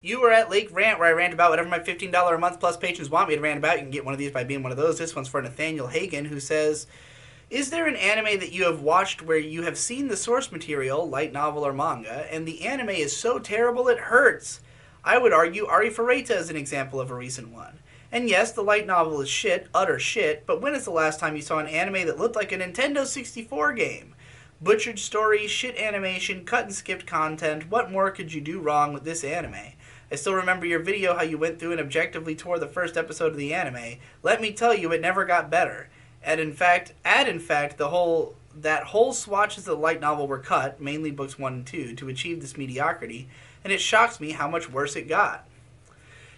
You were at Lake Rant, where I rant about whatever my $15 a month plus patrons want me to rant about. You can get one of these by being one of those. This one's for Nathaniel Hagen, who says, is there an anime that you have watched where you have seen the source material, light novel or manga, and the anime is so terrible it hurts? I would argue Ari Ferreita is an example of a recent one. And yes, the light novel is shit, utter shit, but when is the last time you saw an anime that looked like a Nintendo 64 game? Butchered story, shit animation, cut and skipped content, what more could you do wrong with this anime? I still remember your video how you went through and objectively tore the first episode of the anime. Let me tell you, it never got better. And in fact, that whole swatches of the light novel were cut, mainly books 1 and 2, to achieve this mediocrity, and it shocks me how much worse it got.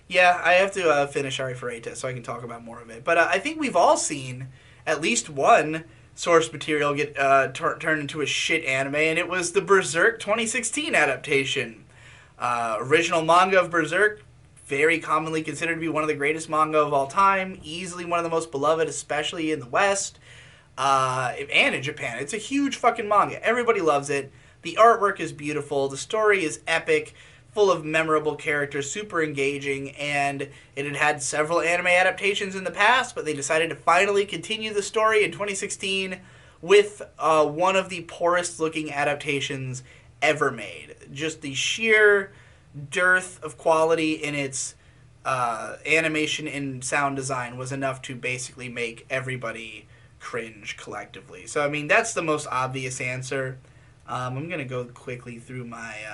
Yeah, I have to finish Ari Ferreita so I can talk about more of it. But I think we've all seen at least one source material get turned into a shit anime, and it was the Berserk 2016 adaptation. Original manga of Berserk, very commonly considered to be one of the greatest manga of all time, easily one of the most beloved, especially in the West, and in Japan. It's a huge fucking manga. Everybody loves it. The artwork is beautiful. The story is epic, full of memorable characters, super engaging, and it had had several anime adaptations in the past, but they decided to finally continue the story in 2016 with one of the poorest looking adaptations ever made. Just the sheer dearth of quality in its animation and sound design was enough to basically make everybody cringe collectively. So, I mean, that's the most obvious answer. I'm going to go quickly through my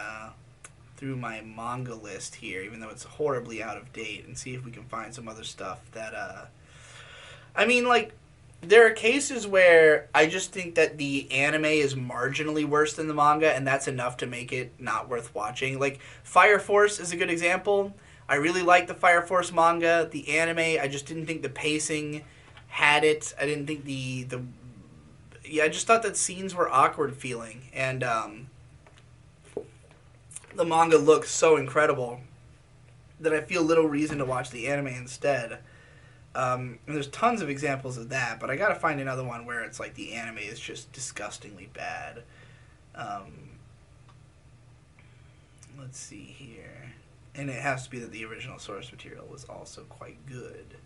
manga list here, even though it's horribly out of date, and see if we can find some other stuff that, I mean, like, there are cases where I just think that the anime is marginally worse than the manga, and that's enough to make it not worth watching. Like, Fire Force is a good example. I really like the Fire Force manga. The anime, I just didn't think the pacing had it. I didn't think I just thought that scenes were awkward feeling, and the manga looks so incredible that I feel little reason to watch the anime instead. And there's tons of examples of that, but I gotta find another one where it's like the anime is just disgustingly bad. Let's see here. And it has to be that the original source material was also quite good.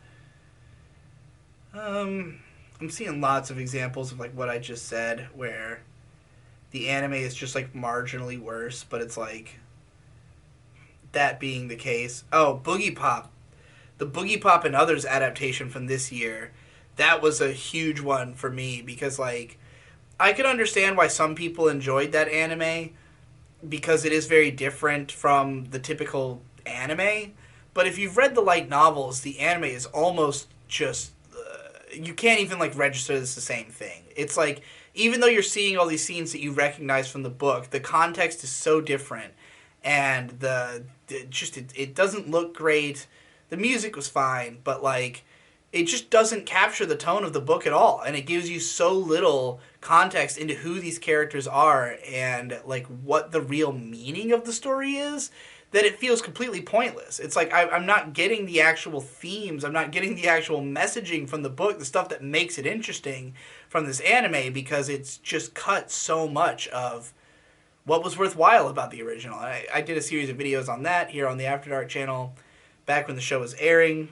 I'm seeing lots of examples of like what I just said, where the anime is just like marginally worse, but it's like, that being the case. Oh, Boogie Pop. The Boogie Pop and Others adaptation from this year, that was a huge one for me because, like, I could understand why some people enjoyed that anime because it is very different from the typical anime. But if you've read the light novels, the anime is almost just you can't even like register this the same thing. It's like, even though you're seeing all these scenes that you recognize from the book, the context is so different, and it doesn't look great. The music was fine, but like, it just doesn't capture the tone of the book at all, and it gives you so little context into who these characters are and like what the real meaning of the story is, that it feels completely pointless. It's like I'm not getting the actual themes, I'm not getting the actual messaging from the book, the stuff that makes it interesting from this anime, because it's just cut so much of what was worthwhile about the original. I did a series of videos on that here on the After Dark channel back when the show was airing.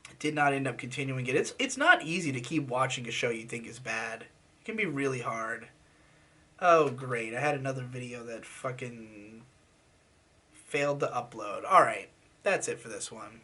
I did not end up continuing it. It's not easy to keep watching a show you think is bad. It can be really hard. Oh, great. I had another video that fucking failed to upload. Alright, that's it for this one.